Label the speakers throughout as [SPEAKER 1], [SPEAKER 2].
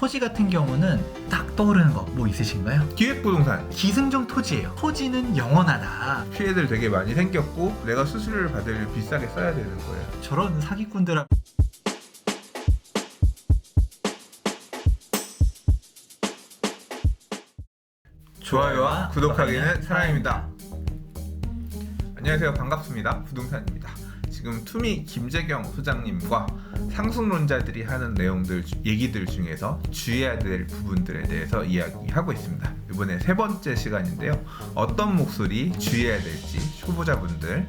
[SPEAKER 1] 토지 같은 경우는 딱 떠오르는 거 뭐 있으신가요?
[SPEAKER 2] 기획부동산
[SPEAKER 1] 기승전 토지예요. 토지는 영원하다.
[SPEAKER 2] 피해들 되게 많이 생겼고 내가 수수료를 받을 비싸게 써야 되는 거예요.
[SPEAKER 1] 저런 사기꾼들
[SPEAKER 2] 좋아요와 구독하기는 사랑입니다. 안녕하세요. 반갑습니다. 부동산입니다. 지금 투미 김재경 소장님과 상승론자들이 하는 얘기들 중에서 주의해야 될 부분들에 대해서 이야기하고 있습니다. 이번에 세 번째 시간인데요. 어떤 목소리 주의해야 될지 초보자분들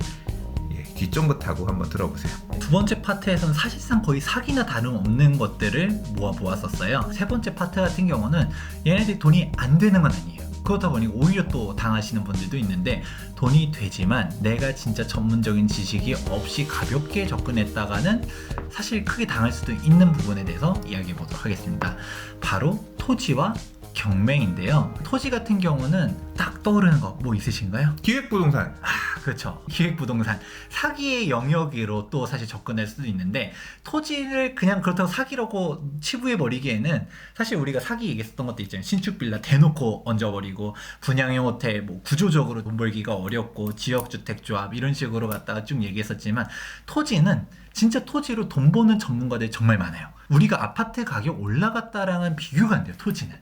[SPEAKER 2] 귀 쫑긋하고 한번 들어보세요.
[SPEAKER 1] 두 번째 파트에서는 사실상 거의 사기나 다름없는 것들을 모아 보았었어요. 세 번째 파트 같은 경우는 얘네들이 돈이 안 되는 건 아니에요. 그렇다 보니 오히려 또 당하시는 분들도 있는데, 돈이 되지만 내가 진짜 전문적인 지식이 없이 가볍게 접근했다가는 사실 크게 당할 수도 있는 부분에 대해서 이야기해 보도록 하겠습니다. 바로 토지와 경매인데요. 토지 같은 경우는 딱 떠오르는 거 뭐 있으신가요?
[SPEAKER 2] 기획부동산.
[SPEAKER 1] 그렇죠. 기획부동산. 사기의 영역으로 또 사실 접근할 수도 있는데, 토지를 그냥 그렇다고 사기라고 치부해버리기에는 사실 우리가 사기 얘기했었던 것도 있잖아요. 신축빌라 대놓고 얹어버리고, 분양형 호텔 뭐 구조적으로 돈 벌기가 어렵고, 지역주택조합 이런 식으로 갖다가 쭉 얘기했었지만, 토지는 진짜 토지로 돈 버는 전문가들이 정말 많아요. 우리가 아파트 가격 올라갔다랑은 비교가 안 돼요. 토지는.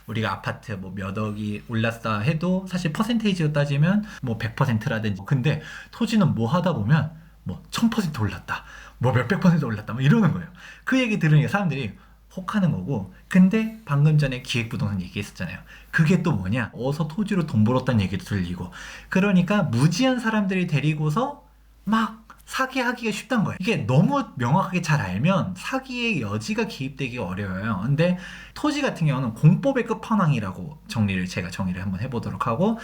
[SPEAKER 1] 우리가 아파트 뭐 몇 억이 올랐다 해도 사실 퍼센테이지로 따지면 뭐 100%라든지, 근데 토지는 뭐 하다 보면 뭐 1000% 올랐다, 뭐 몇백 퍼센트 올랐다, 뭐 이러는 거예요. 그 얘기 들으니까 사람들이 혹하는 거고. 근데 방금 전에 기획부동산 얘기했었잖아요. 그게 또 뭐냐, 어서 토지로 돈 벌었다는 얘기도 들리고, 그러니까 무지한 사람들이 데리고서 막 사기하기가 쉽단 거예요. 이게 너무 명확하게 잘 알면 사기의 여지가 개입되기가 어려워요. 근데 토지 같은 경우는 공법의 끝판왕이라고 제가 정리를 한번 해보도록 하고,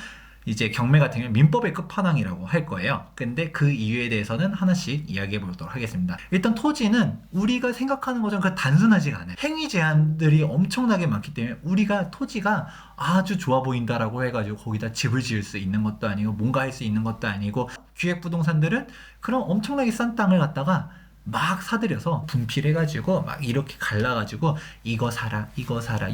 [SPEAKER 1] 이제 경매 같은 경우는 민법의 끝판왕이라고 할 거예요. 근데 그 이유에 대해서는 하나씩 이야기해 보도록 하겠습니다. 일단 토지는 우리가 생각하는 것처럼 단순하지가 않아요. 행위 제한들이 엄청나게 많기 때문에 우리가 토지가 아주 좋아 보인다라고 해가지고 거기다 집을 지을 수 있는 것도 아니고 뭔가 할 수 있는 것도 아니고, 기획부동산들은 그런 엄청나게 싼 땅을 갖다가 막 사들여서 분필해가지고 막 이렇게 갈라가지고 이거 사라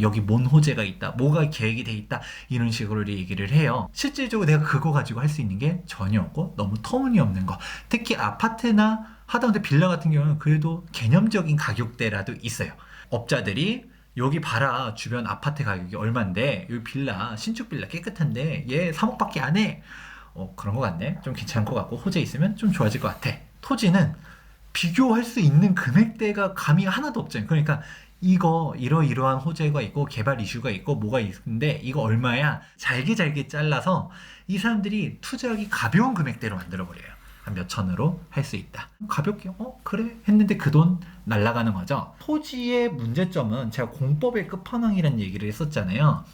[SPEAKER 1] 여기 뭔 호재가 있다, 뭐가 계획이 돼 있다, 이런 식으로 얘기를 해요. 실질적으로 내가 그거 가지고 할 수 있는 게 전혀 없고 너무 터무니없는 거, 특히 아파트나 하다못해 빌라 같은 경우는 그래도 개념적인 가격대라도 있어요. 업자들이 여기 봐라, 주변 아파트 가격이 얼만데 여기 빌라, 신축 빌라 깨끗한데 얘 3억밖에 안 해. 그런 거 같네, 좀 괜찮은 것 같고 호재 있으면 좀 좋아질 것 같아. 토지는 비교할 수 있는 금액대가 감이 하나도 없잖아요. 그러니까 이거 이러이러한 호재가 있고 개발 이슈가 있고 뭐가 있는데 이거 얼마야, 잘게 잘라서 이 사람들이 투자하기 가벼운 금액대로 만들어버려요. 한 몇 천으로 할 수 있다. 가볍게 그래 했는데 그 돈 날아가는 거죠. 토지의 문제점은 제가 공법의 끝판왕이라는 얘기를 했었잖아요.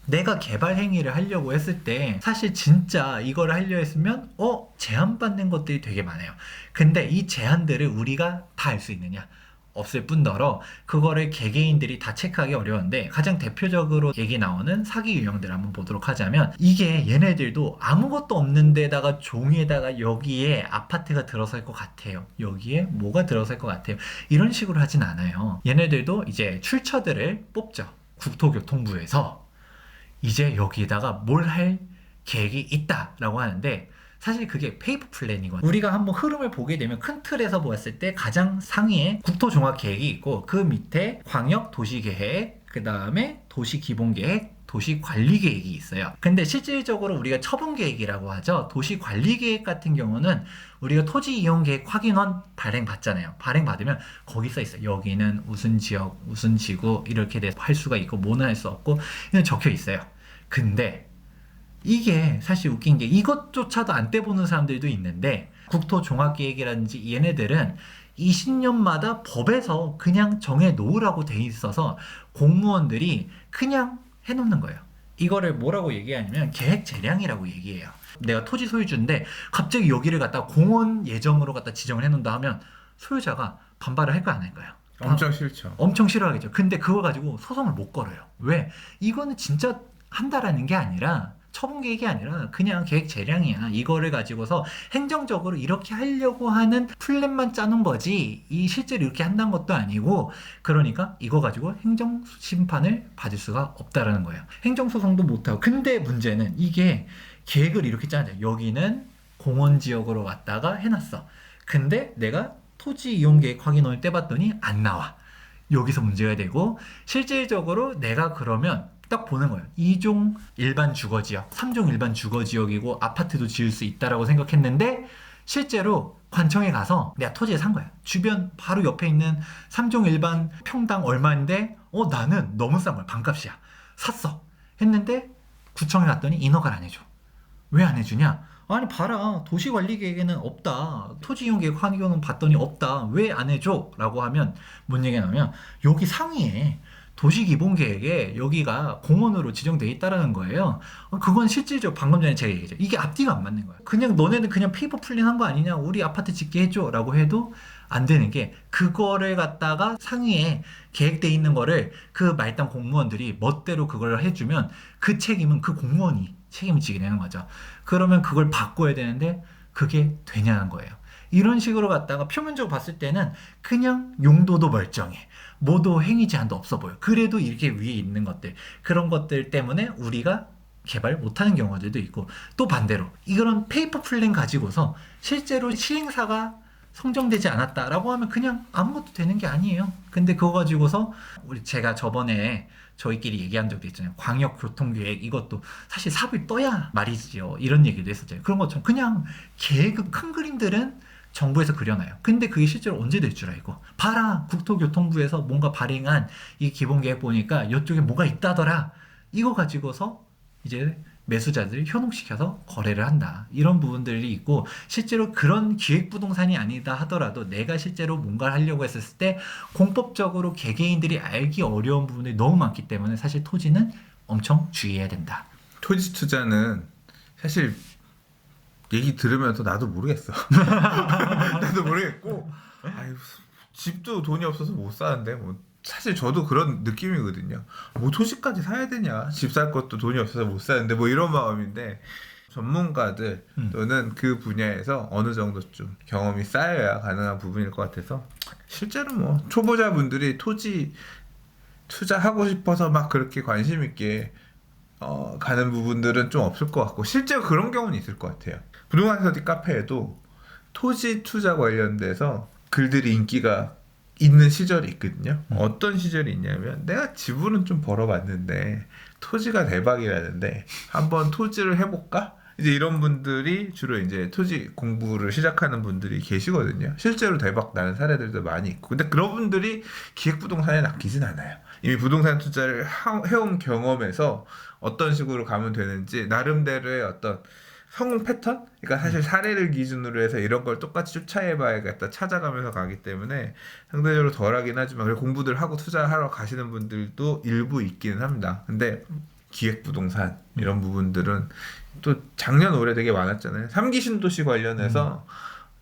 [SPEAKER 1] 내가 개발 행위를 하려고 했을 때 사실 진짜 이걸 하려 했으면 제한받는 것들이 되게 많아요. 근데 이 제한들을 우리가 다 알 수 있느냐? 없을 뿐더러 그거를 개개인들이 다 체크하기 어려운데, 가장 대표적으로 얘기 나오는 사기 유형들 한번 보도록 하자면, 이게 얘네들도 아무것도 없는 데다가 종이에다가 여기에 아파트가 들어설 것 같아요, 여기에 뭐가 들어설 것 같아요, 이런 식으로 하진 않아요. 얘네들도 이제 출처들을 뽑죠. 국토교통부에서 이제 여기다가 뭘 할 계획이 있다라고 하는데, 사실 그게 페이퍼 플랜이거든요. 우리가 한번 흐름을 보게 되면 큰 틀에서 보았을 때 가장 상위에 국토종합계획이 있고, 그 밑에 광역도시계획, 그 다음에 도시기본계획, 도시관리계획이 있어요. 근데 실질적으로 우리가 처분계획이라고 하죠. 도시관리계획 같은 경우는 우리가 토지이용계획 확인원 발행받잖아요. 발행받으면 거기 써있어요. 여기는 무슨 지역, 무슨 지구 이렇게 돼서 할 수가 있고 뭐는 할 수 없고 이런 적혀 있어요. 근데 이게 사실 웃긴 게, 이것조차도 안 떼보는 사람들도 있는데, 국토종합계획이라든지 얘네들은 20년마다 법에서 그냥 정해 놓으라고 돼 있어서 공무원들이 그냥 해놓는 거예요. 이거를 뭐라고 얘기하냐면 계획 재량이라고 얘기해요. 내가 토지 소유주인데 갑자기 여기를 갖다 공원 예정으로 갖다 지정을 해놓는다 하면 소유자가 반발을 할까 안 할까요?
[SPEAKER 2] 엄청 싫죠.
[SPEAKER 1] 엄청 싫어하겠죠. 근데 그걸 가지고 소송을 못 걸어요. 왜? 이거는 진짜 한다라는 게 아니라 처분 계획이 아니라 그냥 계획 재량이야. 이거를 가지고서 행정적으로 이렇게 하려고 하는 플랜만 짜놓은 거지 이 실제로 이렇게 한다는 것도 아니고, 그러니까 이거 가지고 행정 심판을 받을 수가 없다라는 거예요. 행정소송도 못하고. 근데 문제는 이게 계획을 이렇게 짜자. 여기는 공원 지역으로 왔다가 해놨어. 근데 내가 토지 이용 계획 확인원을 떼봤더니 안 나와. 여기서 문제가 되고, 실질적으로 내가 그러면 딱 보는 거예요. 2종 일반 주거지역, 3종 일반 주거지역이고 아파트도 지을 수 있다라고 생각했는데, 실제로 관청에 가서 내가 토지를 산 거야. 주변 바로 옆에 있는 3종 일반 평당 얼마인데 나는 너무 싼 거야. 반값이야. 샀어. 했는데 구청에 갔더니 인허가를 안 해줘. 왜 안 해주냐? 아니 봐라, 도시관리계획에는 없다. 토지이용계획 환경은 봤더니 없다. 왜 안 해줘? 라고 하면 뭔 얘기가 나오면, 여기 상위에 도시기본계획에 여기가 공원으로 지정돼 있다라는 거예요. 그건 실질적으로 방금 전에 제가 얘기했죠. 이게 앞뒤가 안 맞는 거야. 그냥 너네는 그냥 페이퍼 플랜한 거 아니냐, 우리 아파트 짓게 해줘 라고 해도 안 되는 게, 그거를 갖다가 상위에 계획돼 있는 거를 그 말단 공무원들이 멋대로 그걸 해주면 그 책임은 그 공무원이 책임을 지게 되는 거죠. 그러면 그걸 바꿔야 되는데 그게 되냐는 거예요. 이런 식으로 갖다가 표면적으로 봤을 때는 그냥 용도도 멀쩡해. 뭐도 행위 제한도 없어 보여. 그래도 이렇게 위에 있는 것들, 그런 것들 때문에 우리가 개발 못하는 경우들도 있고, 또 반대로 이런 페이퍼 플랜 가지고서 실제로 시행사가 성정되지 않았다라고 하면 그냥 아무것도 되는 게 아니에요. 근데 그거 가지고서 제가 저번에 저희끼리 얘기한 적도 있잖아요. 광역교통계획, 이것도 사실 삽을 떠야 말이지요. 이런 얘기도 했었잖아요. 그런 것처럼 그냥 계획, 큰 그림들은 정부에서 그려놔요. 근데 그게 실제로 언제 될 줄 알고, 봐라, 국토교통부에서 뭔가 발행한 이 기본계획 보니까 이쪽에 뭐가 있다더라. 이거 가지고서 이제 매수자들이 현혹시켜서 거래를 한다. 이런 부분들이 있고, 실제로 그런 기획부동산이 아니다 하더라도 내가 실제로 뭔가를 하려고 했을 때 공법적으로 개개인들이 알기 어려운 부분이 너무 많기 때문에 사실 토지는 엄청 주의해야 된다.
[SPEAKER 2] 토지 투자는 사실 얘기 들으면서 나도 모르겠어. 나도 모르겠고, 아유, 집도 돈이 없어서 못 사는데 뭐 사실 저도 그런 느낌이거든요. 뭐 토지까지 사야 되냐? 집 살 것도 돈이 없어서 못 사는데 뭐 이런 마음인데, 전문가들 또는 그 분야에서 어느 정도 좀 경험이 쌓여야 가능한 부분일 것 같아서, 실제로 뭐 초보자분들이 토지 투자하고 싶어서 막 그렇게 관심 있게 가는 부분들은 좀 없을 것 같고, 실제로 그런 경우는 있을 것 같아요. 부동산 서디 카페에도 토지 투자 관련돼서 글들이 인기가 있는 시절이 있거든요. 어떤 시절이 있냐면, 내가 지분은 좀 벌어봤는데 토지가 대박이라는데 한번 토지를 해볼까? 이제 이런 분들이 주로 이제 토지 공부를 시작하는 분들이 계시거든요. 실제로 대박 나는 사례들도 많이 있고. 근데 그런 분들이 기획부동산에 낚이진 않아요. 이미 부동산 투자를 해온 경험에서 어떤 식으로 가면 되는지 나름대로의 어떤 성공 패턴? 그러니까 사실 사례를 기준으로 해서 이런 걸 똑같이 쫓아해봐야겠다 찾아가면서 가기 때문에 상대적으로 덜하긴 하지만, 그리고 공부들 하고 투자하러 가시는 분들도 일부 있기는 합니다. 근데 기획부동산 이런 부분들은 또 작년 올해 되게 많았잖아요. 3기 신도시 관련해서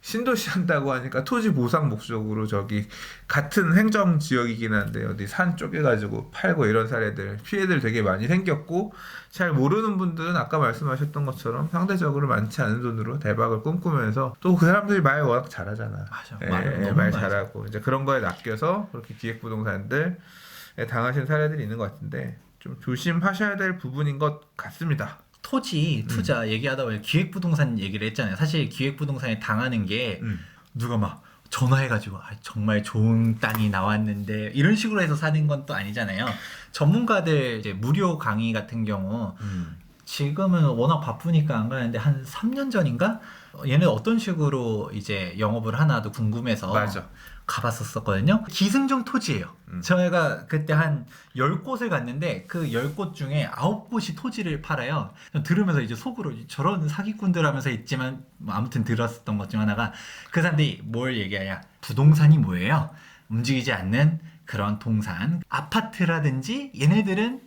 [SPEAKER 2] 신도시 한다고 하니까 토지 보상 목적으로 저기 같은 행정 지역이긴 한데 어디 산 쪼개가지고 팔고, 이런 사례들, 피해들 되게 많이 생겼고, 잘 모르는 분들은 아까 말씀하셨던 것처럼 상대적으로 많지 않은 돈으로 대박을 꿈꾸면서, 또 그 사람들이 말 워낙 잘하잖아.
[SPEAKER 1] 맞아.
[SPEAKER 2] 말 잘하고 이제 그런 거에 낚여서 그렇게 기획부동산들에 당하신 사례들이 있는 것 같은데, 좀 조심하셔야 될 부분인 것 같습니다.
[SPEAKER 1] 토지 투자 얘기하다 보니 기획부동산 얘기를 했잖아요. 사실 기획부동산에 당하는 게 누가 막 전화해가지고 정말 좋은 땅이 나왔는데 이런 식으로 해서 사는 건 또 아니잖아요. 전문가들 이제 무료 강의 같은 경우 지금은 워낙 바쁘니까 안 가는데 한 3년 전인가? 얘네 어떤 식으로 이제 영업을 하나도 궁금해서
[SPEAKER 2] 맞아.
[SPEAKER 1] 가봤었거든요. 기승전 토지예요. 저희가 그때 한 10곳을 갔는데 그 10곳 중에 9곳이 토지를 팔아요. 들으면서 이제 속으로 저런 사기꾼들 하면서 있지만 뭐 아무튼 들었었던 것 중 하나가, 그 사람들이 뭘 얘기하냐, 부동산이 뭐예요? 움직이지 않는 그런 동산, 아파트라든지 얘네들은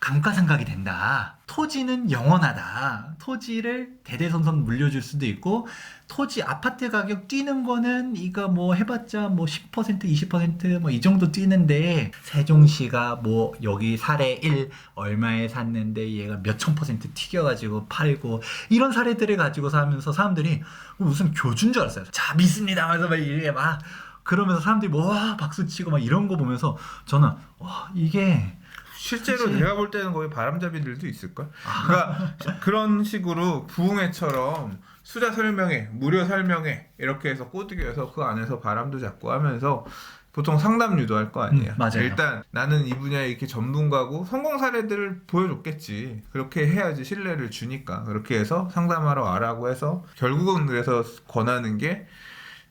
[SPEAKER 1] 감가상각이 된다. 토지는 영원하다. 토지를 대대손손 물려줄 수도 있고 토지 아파트 가격 뛰는 거는 이거 뭐 해봤자 뭐 10% 20% 뭐 이 정도 뛰는데 세종시가 뭐 여기 사례 1 얼마에 샀는데 얘가 몇천 퍼센트 튀겨가지고 팔고 이런 사례들을 가지고 사면서 사람들이 무슨 교주인 줄 알았어요. 자 믿습니다 하면서 막 이게 막 그러면서 사람들이 뭐 와 박수 치고 막 이런 거 보면서 저는 와 이게
[SPEAKER 2] 실제로
[SPEAKER 1] 그치.
[SPEAKER 2] 내가 볼 때는 거기 바람잡이들도 있을걸? 그러니까 그런 식으로 부흥회처럼 수자 설명회, 무료 설명회 이렇게 해서 꼬드겨서 그 안에서 바람도 잡고 하면서 보통 상담 유도할 거 아니에요.
[SPEAKER 1] 맞아요.
[SPEAKER 2] 일단 나는 이 분야에 이렇게 전문가고 성공 사례들을 보여줬겠지. 그렇게 해야지 신뢰를 주니까. 그렇게 해서 상담하러 와라고 해서 결국은 그래서 권하는 게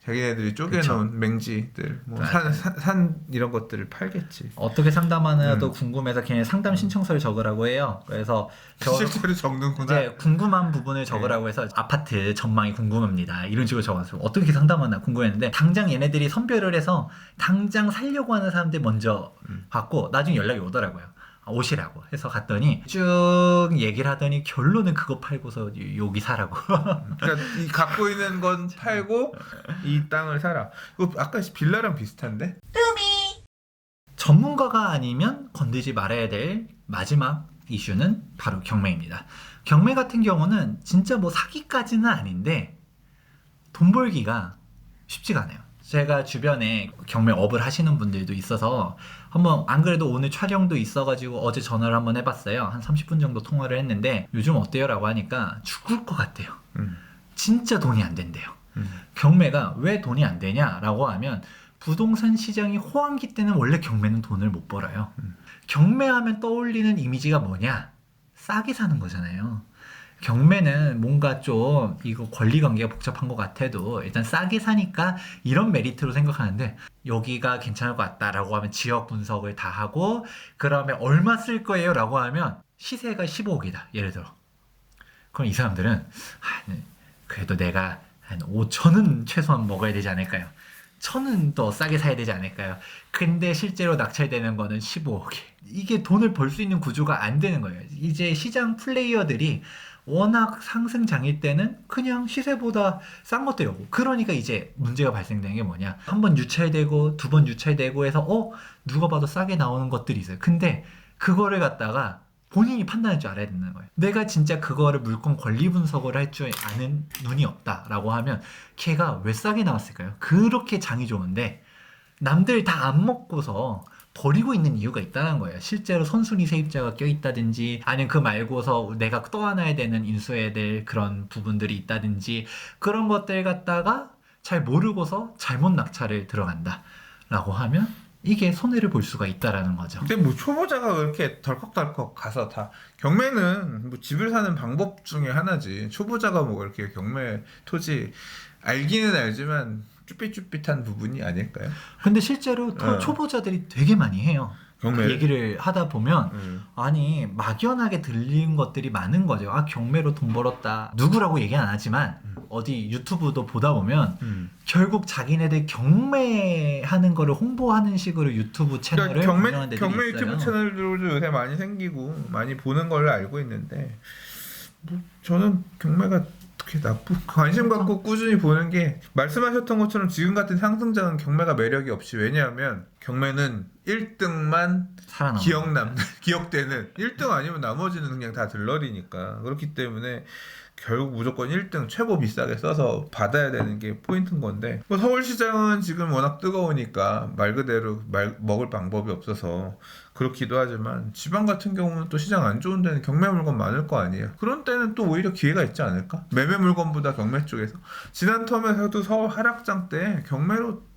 [SPEAKER 2] 자기네들이 쪼개놓은 맹지들, 뭐 산 이런 것들을 팔겠지.
[SPEAKER 1] 어떻게 상담하나도 궁금해서 걔네 상담 신청서를 적으라고 해요. 그래서
[SPEAKER 2] 실제로 적는구나.
[SPEAKER 1] 이제 궁금한 부분을 적으라고 해서 아파트 전망이 궁금합니다. 이런 식으로 적었어요. 어떻게 상담하나 궁금했는데 당장 얘네들이 선별을 해서 당장 살려고 하는 사람들 먼저 받고 나중에 연락이 오더라고요. 오시라고 해서 갔더니 쭉 얘기를 하더니 결론은 그거 팔고서 여기 사라고.
[SPEAKER 2] 그러니까 이 갖고 있는 건 팔고 이 땅을 사라. 이거 아까 빌라랑 비슷한데?
[SPEAKER 1] 전문가가 아니면 건들지 말아야 될 마지막 이슈는 바로 경매입니다. 경매 같은 경우는 진짜 뭐 사기까지는 아닌데 돈 벌기가 쉽지가 않아요. 제가 주변에 경매업을 하시는 분들도 있어서 한번 안 그래도 오늘 촬영도 있어가지고 어제 전화를 한번 해봤어요. 한 30분 정도 통화를 했는데 요즘 어때요? 라고 하니까 죽을 것 같대요. 진짜 돈이 안 된대요. 경매가 왜 돈이 안 되냐? 라고 하면 부동산 시장이 호황기 때는 원래 경매는 돈을 못 벌어요. 경매하면 떠올리는 이미지가 뭐냐? 싸게 사는 거잖아요. 경매는 뭔가 좀 이거 권리관계가 복잡한 것 같아도 일단 싸게 사니까 이런 메리트로 생각하는데 여기가 괜찮을 것 같다라고 하면 지역 분석을 다 하고 그러면 얼마 쓸 거예요? 라고 하면 시세가 15억이다. 예를 들어. 그럼 이 사람들은 그래도 내가 한 5천은 최소한 먹어야 되지 않을까요? 1,000은 더 싸게 사야 되지 않을까요? 근데 실제로 낙찰되는 거는 15억에 이게 돈을 벌 수 있는 구조가 안 되는 거예요. 이제 시장 플레이어들이 워낙 상승장일 때는 그냥 시세보다 싼 것들이 오고 그러니까 이제 문제가 발생되는 게 뭐냐 한 번 유찰되고 두 번 유찰되고 해서 누가 봐도 싸게 나오는 것들이 있어요. 근데 그거를 갖다가 본인이 판단할 줄 알아야 되는 거예요. 내가 진짜 그거를 물건 권리 분석을 할 줄 아는 눈이 없다라고 하면 걔가 왜 싸게 나왔을까요? 그렇게 장이 좋은데 남들 다 안 먹고서 버리고 있는 이유가 있다는 거예요. 실제로 선순위 세입자가 껴있다든지 아니면 그 말고서 내가 떠안아야 되는 인수해야 될 그런 부분들이 있다든지 그런 것들 갖다가 잘 모르고서 잘못 낙찰을 들어간다 라고 하면 이게 손해를 볼 수가 있다라는 거죠.
[SPEAKER 2] 근데 뭐 초보자가 그렇게 덜컥덜컥 가서 다 경매는 뭐 집을 사는 방법 중에 하나지. 초보자가 뭐 이렇게 경매 토지 알기는 알지만 쭈삣쭈삣한 부분이 아닐까요?
[SPEAKER 1] 근데 실제로 초보자들이 되게 많이 해요.
[SPEAKER 2] 경매
[SPEAKER 1] 그 얘기를 하다 보면 아니 막연하게 들리는 것들이 많은 거죠. 경매로 돈 벌었다. 누구라고 얘기 안 하지만 어디 유튜브도 보다 보면 결국 자기네들 경매하는 거를 홍보하는 식으로 유튜브 채널을
[SPEAKER 2] 그러니까
[SPEAKER 1] 운영하는 데들이
[SPEAKER 2] 경매
[SPEAKER 1] 있어요.
[SPEAKER 2] 유튜브 채널들도 요새 많이 생기고 많이 보는 걸로 알고 있는데 뭐 저는 경매가 어떻게 관심 갖고 꾸준히 보는 게 말씀하셨던 것처럼 지금 같은 상승장은 경매가 매력이 없이 왜냐하면 경매는 1등만 기억되는 1등 아니면 나머지는 그냥 다 들러리니까 그렇기 때문에 결국 무조건 1등 최고 비싸게 써서 받아야 되는 게 포인트인 건데 뭐 서울시장은 지금 워낙 뜨거우니까 말 그대로 먹을 방법이 없어서 그렇기도 하지만 지방 같은 경우는 또 시장 안 좋은 데는 경매 물건 많을 거 아니에요. 그런 때는 또 오히려 기회가 있지 않을까? 매매 물건보다 경매 쪽에서 지난 텀에서도 서울 하락장 때 경매로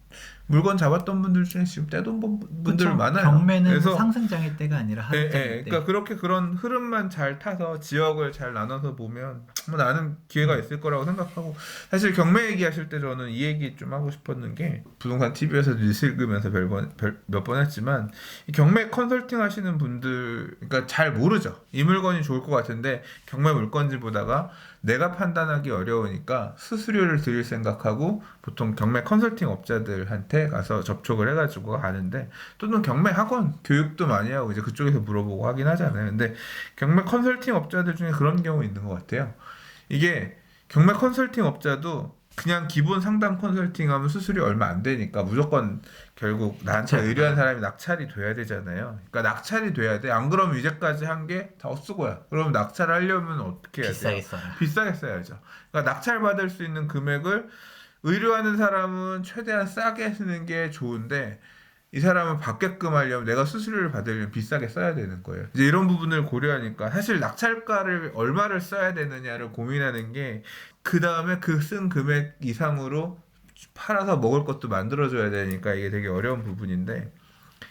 [SPEAKER 2] 물건 잡았던 분들 중에 지금 떼돈 번 분들 많아요.
[SPEAKER 1] 경매는
[SPEAKER 2] 그래서
[SPEAKER 1] 상승장일 때가 아니라 하락장일 때.
[SPEAKER 2] 그러니까 그렇게 그런 흐름만 잘 타서 지역을 잘 나눠서 보면 뭐 나는 기회가 있을 거라고 생각하고 사실 경매 얘기하실 때 저는 이 얘기 좀 하고 싶었는 게 부동산 TV에서도 뉴스 읽으면서 몇 번 했지만 이 경매 컨설팅 하시는 분들 그러니까 잘 모르죠. 이 물건이 좋을 것 같은데 경매 물건지 보다가 내가 판단하기 어려우니까 수수료를 드릴 생각하고 보통 경매 컨설팅 업자들한테 가서 접촉을 해가지고 하는데 또는 경매 학원 교육도 많이 하고 이제 그쪽에서 물어보고 하긴 하잖아요. 근데 경매 컨설팅 업자들 중에 그런 경우 있는 것 같아요. 이게 경매 컨설팅 업자도 그냥 기본 상담 컨설팅 하면 수수료 얼마 안 되니까 무조건 결국 나한테 의뢰한 사람이 낙찰이 돼야 되잖아요. 그러니까 낙찰이 돼야 돼. 안 그러면 이제까지 한 게 다 헛수고야. 그럼 낙찰하려면 어떻게 해야 돼요?
[SPEAKER 1] 비싸게 써요.
[SPEAKER 2] 비싸게 써야죠. 그러니까 낙찰 받을 수 있는 금액을 의뢰하는 사람은 최대한 싸게 쓰는 게 좋은데 이 사람은 받게끔 하려면 내가 수수료를 받으려면 비싸게 써야 되는 거예요. 이제 이런 부분을 고려하니까 사실 낙찰가를 얼마를 써야 되느냐를 고민하는 게 그 다음에 그 쓴 금액 이상으로 팔아서 먹을 것도 만들어줘야 되니까 이게 되게 어려운 부분인데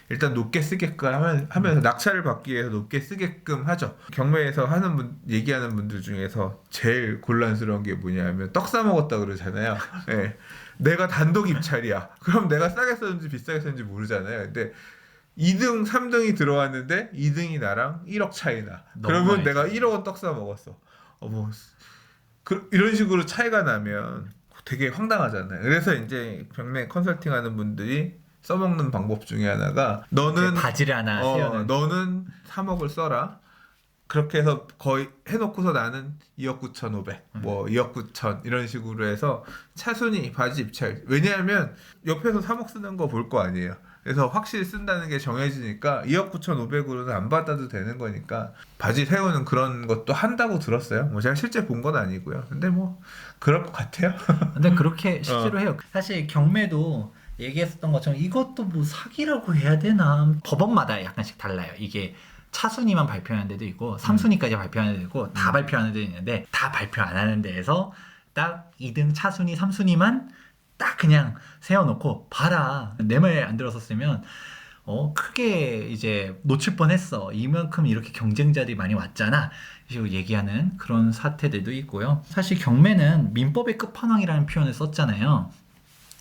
[SPEAKER 2] 일단 높게 쓰게끔 하면서 낙찰을 받기 위해서 높게 쓰게끔 하죠. 경매에서 얘기하는 분들 중에서 제일 곤란스러운 게 뭐냐면 떡 사 먹었다 그러잖아요. 네. 내가 단독 입찰이야. 그럼 내가 싸게 썼는지 비싸게 썼는지 모르잖아요. 근데 2등, 3등이 들어왔는데 2등이 나랑 1억 차이나. 그러면 내가 1억 원 떡 사 먹었어. 이런 식으로 차이가 나면 되게 황당하잖아요. 그래서 이제 경매 컨설팅하는 분들이 써먹는 방법 중에 하나가 너는
[SPEAKER 1] 바지를 하나 세우는.
[SPEAKER 2] 너는 3억을 써라. 그렇게 해서 거의 해놓고서 나는 2억 9,500, 뭐 2억 9천 이런 식으로 해서 차순위 바지 입찰. 왜냐하면 옆에서 3억 쓰는 거 볼 거 아니에요. 그래서 확실히 쓴다는 게 정해지니까 2억 9,500으로는 안 받아도 되는 거니까 바지 세우는 그런 것도 한다고 들었어요. 뭐 제가 실제 본 건 아니고요. 근데 뭐 그럴 것 같아요.
[SPEAKER 1] 근데 그렇게 실제로 해요. 사실 경매도 얘기했었던 것처럼 이것도 뭐 사기라고 해야 되나 법원마다 약간씩 달라요. 이게 차순위만 발표하는 데도 있고 3순위까지 발표하는 데도 있고 다 발표하는 데도 있는데 다 발표 안 하는 데에서 딱 2등 차순위 3순위만 딱 그냥 세워놓고 봐라 내 말 안 들었었으면 크게 이제 놓칠 뻔했어 이만큼 이렇게 경쟁자들이 많이 왔잖아 식으로 얘기하는 그런 사태들도 있고요. 사실 경매는 민법의 끝판왕이라는 표현을 썼잖아요.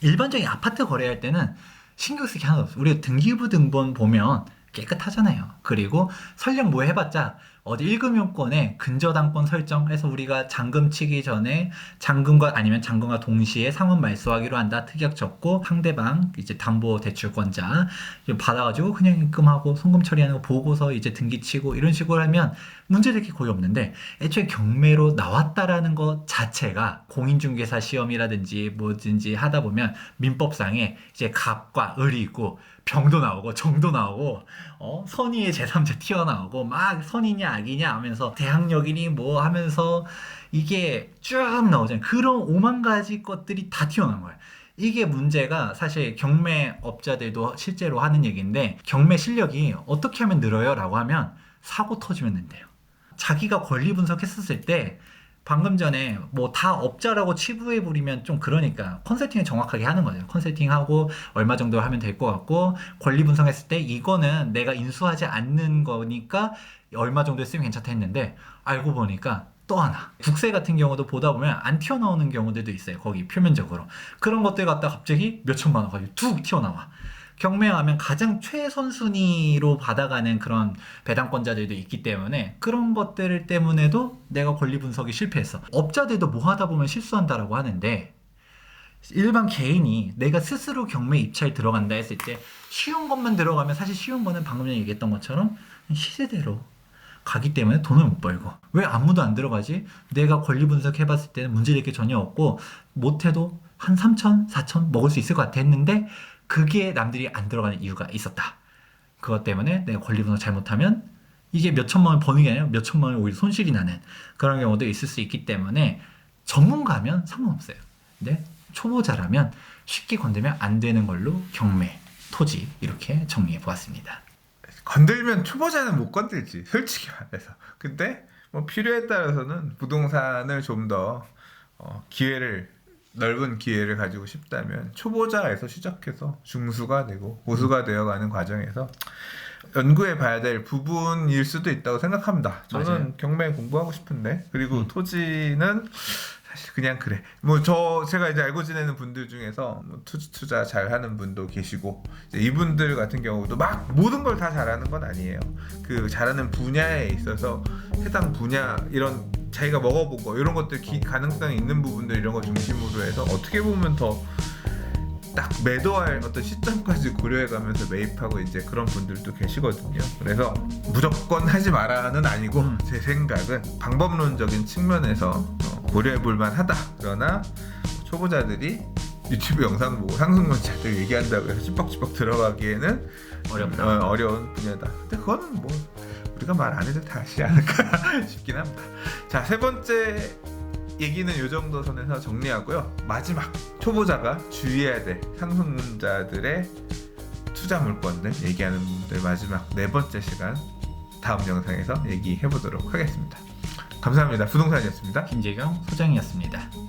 [SPEAKER 1] 일반적인 아파트 거래할 때는 신경 쓰기 하나도 없어요. 우리가 등기부 등본 보면 깨끗하잖아요. 그리고 설령 뭐 해봤자 어디 1금융권에 근저당권 설정해서 우리가 잔금 치기 전에 잔금과 아니면 잔금과 동시에 상환 말소하기로 한다. 특약 적고 상대방 이제 담보 대출권자 받아가지고 그냥 입금하고 송금 처리하는 거 보고서 이제 등기 치고 이런 식으로 하면 문제될 게 거의 없는데 애초에 경매로 나왔다라는 것 자체가 공인중개사 시험이라든지 뭐든지 하다 보면 민법상에 이제 갑과 을이 있고 병도 나오고 정도 나오고 선의의 제3자 튀어나오고 막 선이냐 악이냐 하면서 대항력이니 뭐 하면서 이게 쭉 나오잖아요. 그런 5만 가지 것들이 다 튀어나온 거예요. 이게 문제가 사실 경매업자들도 실제로 하는 얘기인데 경매 실력이 어떻게 하면 늘어요? 라고 하면 사고 터지면 된대요. 자기가 권리 분석했었을 때 방금 전에 뭐 다 업자라고 치부해버리면 좀 그러니까 컨설팅을 정확하게 하는 거죠. 컨설팅하고 얼마 정도 하면 될 것 같고 권리 분석했을 때 이거는 내가 인수하지 않는 거니까 얼마 정도 쓰면 괜찮다 했는데 알고 보니까 또 하나 국세 같은 경우도 보다 보면 안 튀어나오는 경우들도 있어요. 거기 표면적으로 그런 것들 갖다 갑자기 몇 천만 원 가지고 툭 튀어나와. 경매하면 가장 최선순위로 받아가는 그런 배당권자들도 있기 때문에 그런 것들 때문에도 내가 권리 분석이 실패했어. 업자들도 뭐 하다 보면 실수한다라고 하는데 일반 개인이 내가 스스로 경매 입찰 들어간다 했을 때 쉬운 것만 들어가면 사실 쉬운 거는 방금 전에 얘기했던 것처럼 시세대로 가기 때문에 돈을 못 벌고 왜 아무도 안 들어가지? 내가 권리 분석해봤을 때는 문제될 게 전혀 없고 못해도 한 3천, 4천 먹을 수 있을 것 같아 했는데 그게 남들이 안 들어가는 이유가 있었다. 그것 때문에 내가 권리 분석 잘못하면 이게 몇 천만 원 버는 게 아니라 몇 천만 원 오히려 손실이 나는 그런 경우도 있을 수 있기 때문에 전문가면 상관없어요. 근데 초보자라면 쉽게 건들면 안 되는 걸로 경매, 토지 이렇게 정리해 보았습니다.
[SPEAKER 2] 건들면 초보자는 못 건들지 솔직히 말해서. 근데 뭐 필요에 따라서는 부동산을 좀 더 넓은 기회를 가지고 싶다면 초보자에서 시작해서 중수가 되고 고수가 되어가는 과정에서 연구해 봐야 될 부분일 수도 있다고 생각합니다. 저는
[SPEAKER 1] 맞아요.
[SPEAKER 2] 경매 공부하고 싶은데 그리고
[SPEAKER 1] 음.
[SPEAKER 2] 토지는 사실 그냥 그래. 제가 이제 알고 지내는 분들 중에서 뭐 투자 잘 하는 분도 계시고 이제 이분들 같은 경우도 막 모든 걸 다 잘하는 건 아니에요. 그 잘하는 분야에 있어서 해당 분야 이런 자기가 먹어본 거 이런 것들 가능성이 있는 부분들 이런 거 중심으로 해서 어떻게 보면 더 딱 매도할 어떤 시점까지 고려해가면서 매입하고 이제 그런 분들도 계시거든요. 그래서 무조건 하지 마라는 아니고 제 생각은 방법론적인 측면에서 고려해볼 만하다. 그러나 초보자들이 유튜브 영상 보고 상승론자들 얘기한다고 해서 ጭ뻑ጭ뻑 들어가기에는
[SPEAKER 1] 어렵다.
[SPEAKER 2] 어려운 분야다. 근데 그건 뭐 우리가 말 안 해도 다 아시지 않을까 싶긴 합니다. 자, 세 번째 얘기는 이 정도 선에서 정리하고요. 마지막 초보자가 주의해야 될 상승론자들의 투자 물건들 얘기하는 분들 마지막 네 번째 시간 다음 영상에서 얘기해 보도록 하겠습니다. 감사합니다. 부동산이었습니다.
[SPEAKER 1] 김재경 소장이었습니다.